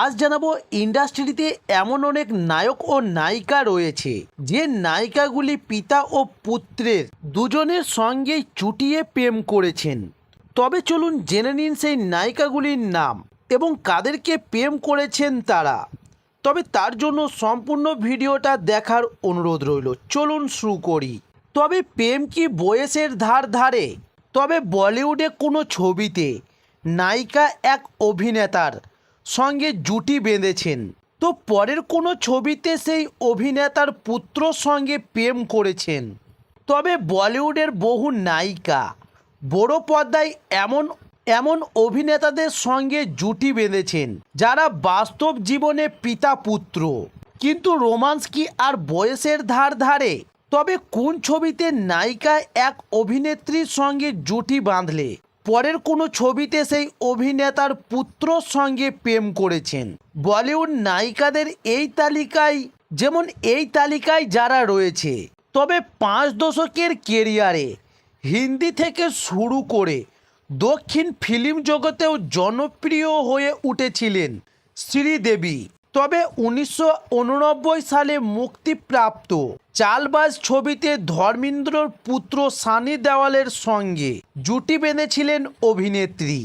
আজ জানাবো ইন্ডাস্ট্রিতে এমন অনেক নায়ক ও নায়িকা রয়েছে যে নায়িকাগুলি পিতা ও পুত্রের দুজনের সঙ্গেই চুটিয়ে প্রেম করেছেন। তবে চলুন জেনে নিন সেই নায়িকাগুলির নাম এবং কাদেরকে প্রেম করেছেন তারা। তবে তার জন্য সম্পূর্ণ ভিডিওটা দেখার অনুরোধ রইল। চলুন শুরু করি। তবে প্রেম কি বয়সের ধার ধারে? তবে বলিউডে কোনো ছবিতে নায়িকা এক অভিনেতার সঙ্গে জুটি বেঁধেছেন, তো পরের কোনো ছবিতে সেই অভিনেতার পুত্রর সঙ্গে প্রেম করেছেন। তবে বলিউডের বহু নায়িকা বড় পর্দায় এমন এমন অভিনেতাদের সঙ্গে জুটি বেঁধেছেন যারা বাস্তব জীবনে পিতা পুত্র। কিন্তু রোমান্স কি আর বয়সের ধার ধারে? তবে কোন ছবিতে নায়িকা এক অভিনেত্রীর সঙ্গে জুটি বাঁধলে পরের কোনো ছবিতে সেই অভিনেতার পুত্রর সঙ্গে প্রেম করেছেন? বলিউড নায়িকাদের এই তালিকায় যারা রয়েছে, তবে 5 দশকের কেরিয়ারে হিন্দি থেকে শুরু করে দক্ষিণ ফিল্ম জগতেও জনপ্রিয় হয়ে উঠেছিলেন শ্রীদেবী। তবে 1989 সালে মুক্তিপ্রাপ্ত চালবাজ ছবিতে ধর্মেন্দ্রর পুত্র সানি দেওয়ালের সঙ্গে জুটি বেঁধেছিলেন অভিনেত্রী।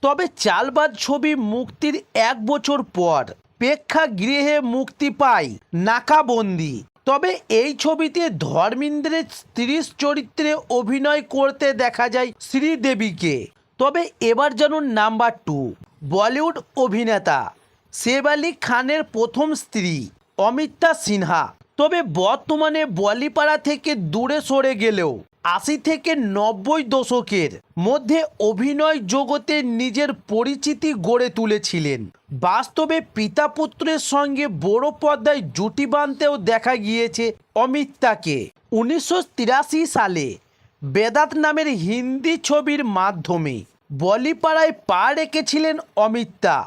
তবে চালবাজ ছবি মুক্তির 1 বছর পর প্রেক্ষাগৃহে মুক্তি পায় নাকাবন্দি। তবে এই ছবিতে ধর্মেন্দ্রের স্ত্রীর চরিত্রে অভিনয় করতে দেখা যায় শ্রীদেবীকে। তবে এবার জানুন নাম্বার 2, বলিউড অভিনেতা সেফ আলি খানের প্রথম স্ত্রী অমিতা সিনহা। তবে বর্তমানে বলিপাড়া থেকে দূরে সরে গেলেও 80 থেকে 90 দশকের মধ্যে অভিনয় জগতে নিজের পরিচিতি গড়ে তুলেছিলেন। বাস্তবে পিতা পুত্রের সঙ্গে বড় পর্দায় জুটি বাঁধতেও দেখা গিয়েছে অমিতাকে। 1983 সালে বেদাত নামের হিন্দি ছবির মাধ্যমে বলিপাড়ায় পা রেখেছিলেন অমিতা।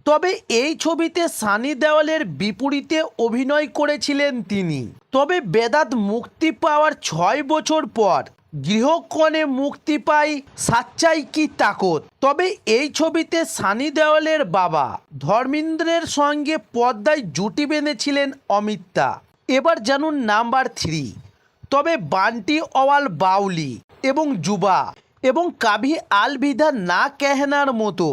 তবে এই ছবিতে সানি দেওয়ালের বিপরীতে অভিনয় করেছিলেন তিনি। তবে বেদাত মুক্তি পাওয়ার 6 বছর পর গৃহকোণে মুক্তি পায় সাচ্চাই কি তাকত। তবে এই ছবিতে সানি দেওয়ালের বাবা ধর্মেন্দ্রের সঙ্গে পর্দায় জুটি বেঁধেছিলেন অমিতা। এবার জানুন নাম্বার 3, তবে বান্টি অওয়াল বাউলি এবং যুবা এবং কাভি আলভিদা না কেহনার মতো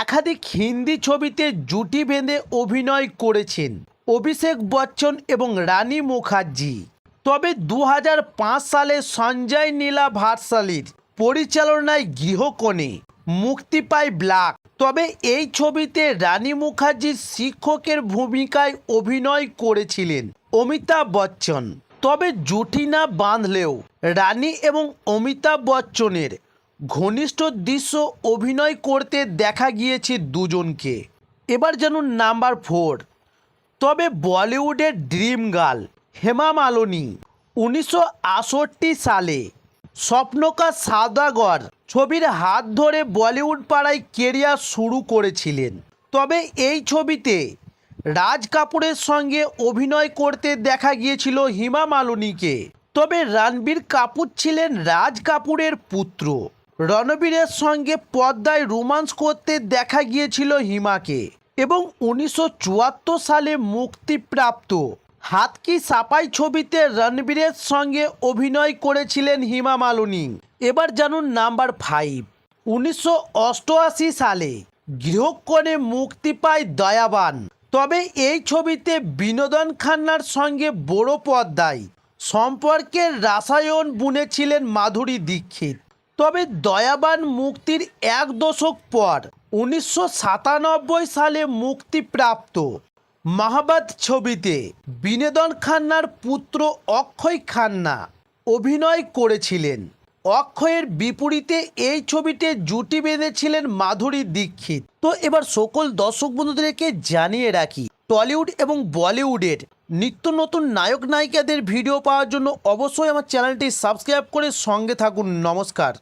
একাধিক হিন্দি ছবিতে জুটি বেঁধে অভিনয় করেছেন অভিষেক বচ্চন এবং রানী মুখার্জি। তবে 2005 সালে সঞ্জয় নীলা ভাটশালীর পরিচালনায় গৃহকোণে মুক্তি পায় ব্ল্যাক। তবে এই ছবিতে রানী মুখার্জির শিক্ষকের ভূমিকায় অভিনয় করেছিলেন অমিতাভ বচ্চন। তবে জুটি না বাঁধলেও রানী এবং অমিতাভ বচ্চনের ঘনিষ্ঠ দৃশ্য অভিনয় করতে দেখা গিয়েছে দুজনকে। এবার জানুন নাম্বার 4, তবে বলিউডের ড্রিম গার্ল হেমা মালিনী 1968 সালে স্বপ্নকা সওদাগর ছবির হাত ধরে বলিউড পাড়ায় কেরিয়ার শুরু করেছিলেন। তবে এই ছবিতে রাজ কাপুরের সঙ্গে অভিনয় করতে দেখা গিয়েছিল হেমা মালিনীকে। তবে রণবীর কাপুর ছিলেন রাজ কাপুরের পুত্র। রণবীরের সঙ্গে পর্দায় রোমান্স করতে দেখা গিয়েছিল হিমাকে এবং 1974 সালে মুক্তিপ্রাপ্ত হাত কি সাপাই ছবিতে রণবীরের সঙ্গে অভিনয় করেছিলেন হেমা মালিনী। এবার জানুন নাম্বার 5, 1988 সালে গৃহকোণে মুক্তি পায় দয়াবান। তবে এই ছবিতে বিনোদন খান্নার সঙ্গে বড় পর্দায় সম্পর্কের রসায়ন বুনেছিলেন মাধুরী দীক্ষিত। তবে দয়াবান মুক্তির 1 দশক পর 1997 সালে মুক্তিপ্রাপ্ত মহাবত ছবিতে বিনোদন খান্নার পুত্র অক্ষয় খান্না অভিনয় করেছিলেন। অক্ষয়ের বিপরীতে এই ছবিতে জুটি বেঁধেছিলেন মাধুরী দীক্ষিত। তো এবার সকল দর্শক বন্ধুদেরকে জানিয়ে রাখি, টলিউড এবং বলিউডের নিত্য নতুন নায়ক নায়িকাদের ভিডিও পাওয়ার জন্য অবশ্যই আমার চ্যানেলটি সাবস্ক্রাইব করে সঙ্গে থাকুন। নমস্কার।